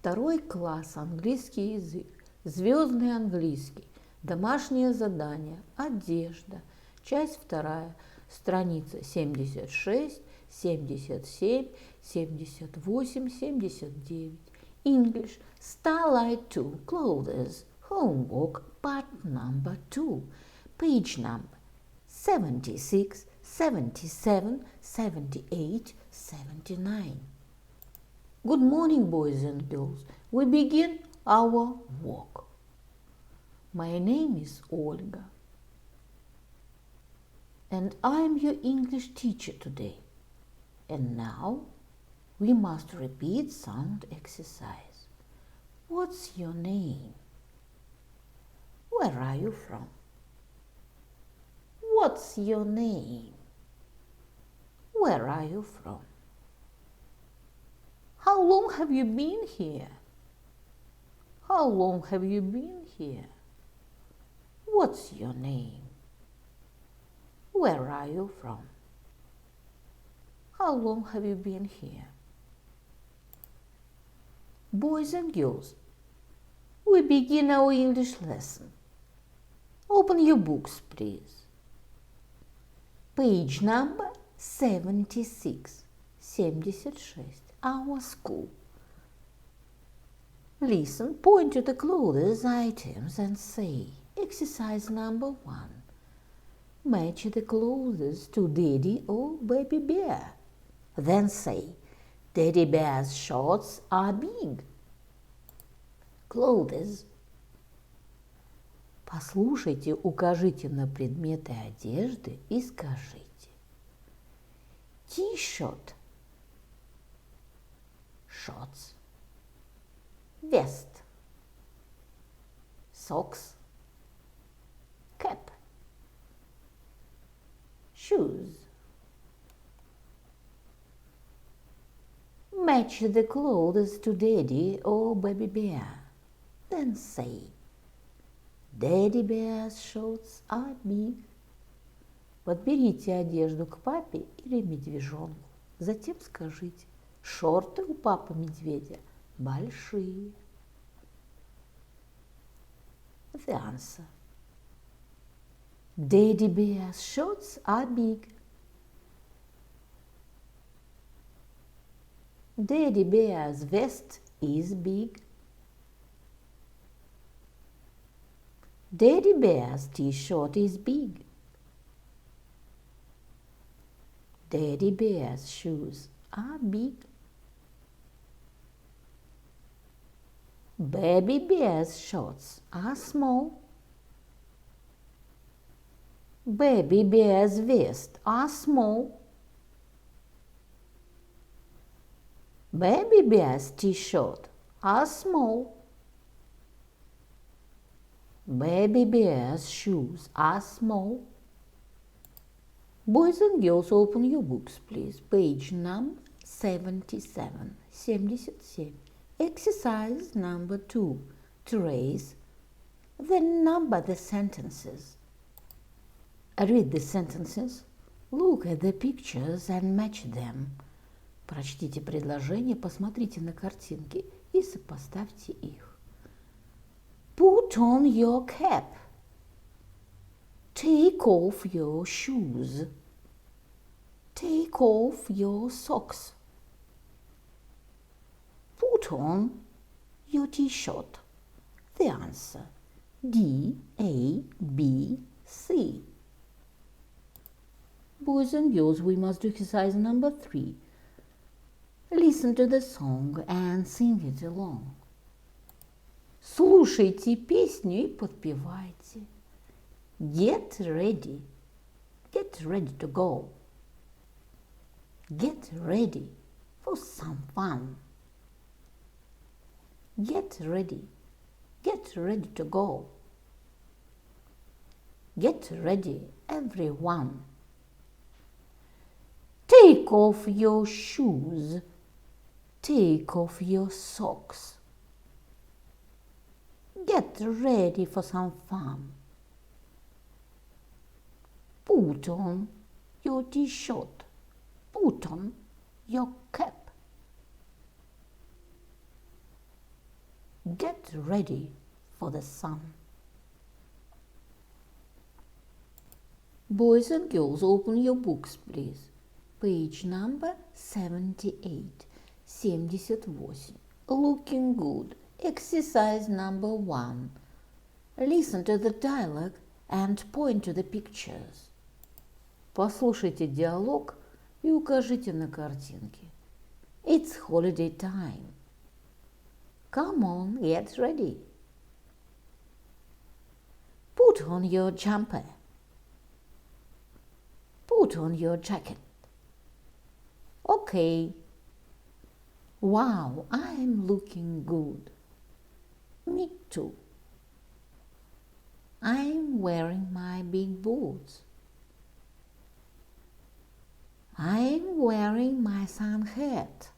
Второй класс, английский язык, Звездный Английский, Домашнее задание, Одежда, часть вторая, страница 76, 77, 78, 79. English, Starlight 2, Clothes, Homework, Part number 2, page number 76, 77, 78, 79. Good morning, boys and girls. We begin our walk. My name is Olga, and I am your English teacher today. And now we must repeat sound exercise. What's your name? Where are you from? What's your name? Where are you from? How long have you been here? How long have you been here? What's your name? Where are you from? How long have you been here? Boys and girls, we begin our English lesson. Open your books, please. Page number 76, 76. Our school. Listen, point to the clothes items and say, exercise number 1. Match the clothes to Daddy or Baby Bear. Then say, Daddy Bear's shorts are big. Clothes. Послушайте, укажите на предметы одежды и скажите. T-shirt. Shorts. Vest. Socks. Cap. Shoes. Match the clothes to Daddy or Baby Bear. Then say, Daddy Bear's shorts are big. Подберите одежду к папе или медвежонку. Затем скажите, шорты у папы медведя большие. The answer. Daddy Bear's shorts are big. Daddy Bear's vest is big. Daddy Bear's t-shirt is big. Daddy Bear's shoes are big. Baby Bear's shorts are small. Baby Bear's vest are small. Baby Bear's t-shirt are small. Baby Bear's shoes are small. Boys and girls, open your books, please. Page number 77, 77. Exercise number 2. Trace, then number the sentences. Read the sentences. Look at the pictures and match them. Прочтите предложения, посмотрите на картинки и сопоставьте их. Put on your cap. Take off your shoes. Take off your socks. Put on your t-shirt. The answer. D, A, B, C. Boys and girls, we must do exercise number 3. Listen to the song and sing it along. Слушайте песню и подпевайте. Get ready. Get ready to go. Get ready for some fun. Get ready. Get ready to go. Get ready, everyone. Take off your shoes. Take off your socks. Get ready for some fun. Put on your t-shirt. Put on your cap. Get ready for the sun. Boys and girls, open your books, please. Page number 78. 78. Looking good. Exercise number 1. Listen to the dialogue and point to the pictures. Послушайте диалог и укажите на картинки. It's holiday time. Come on, get ready. Put on your jumper. Put on your jacket. Okay. Wow, I'm looking good. Me too. I'm wearing my big boots. I'm wearing my sun hat.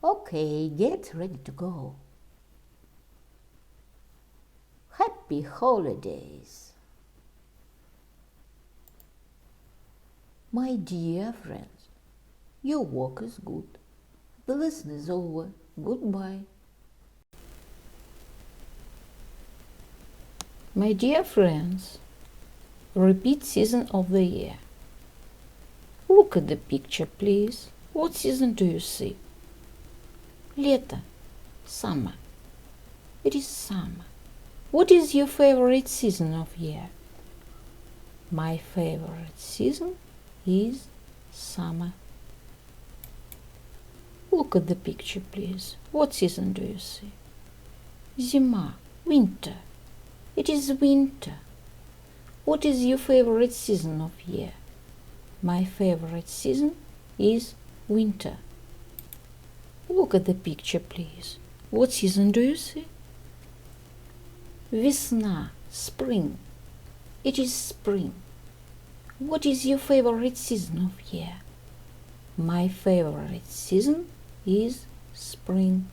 Okay, get ready to go. Happy holidays. My dear friends, your work is good. The lesson is over. Goodbye. My dear friends, repeat season of the year. Look at the picture, please. What season do you see? Лето. Summer. It is summer. What is your favorite season of year? My favorite season is summer. Look at the picture, please. What season do you see? Зима. Winter. It is winter. What is your favorite season of year? My favorite season is winter. Look at the picture, please. What season do you see? Весна. Spring. It is spring. What is your favorite season of year? My favorite season is spring.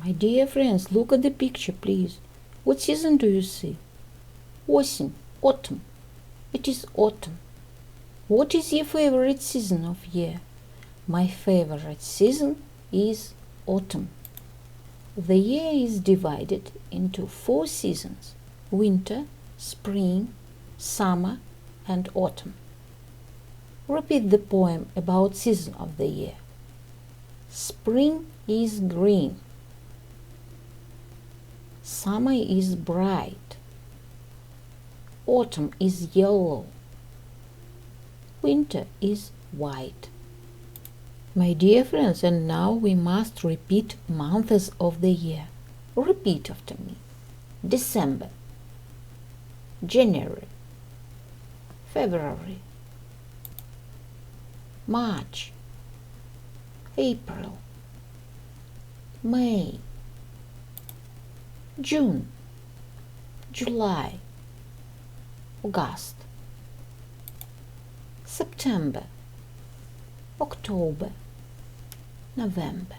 My dear friends, look at the picture, please. What season do you see? Осень. Autumn. It is autumn. What is your favorite season of year? My favorite season is autumn. The year is divided into 4 seasons: winter, spring, summer, and autumn. Repeat the poem about season of the year. Spring is green. Summer is bright. Autumn is yellow. Winter is white. My dear friends, and now we must repeat months of the year. Repeat after me. December, January, February, March, April, May, June, July, August, September, October, November.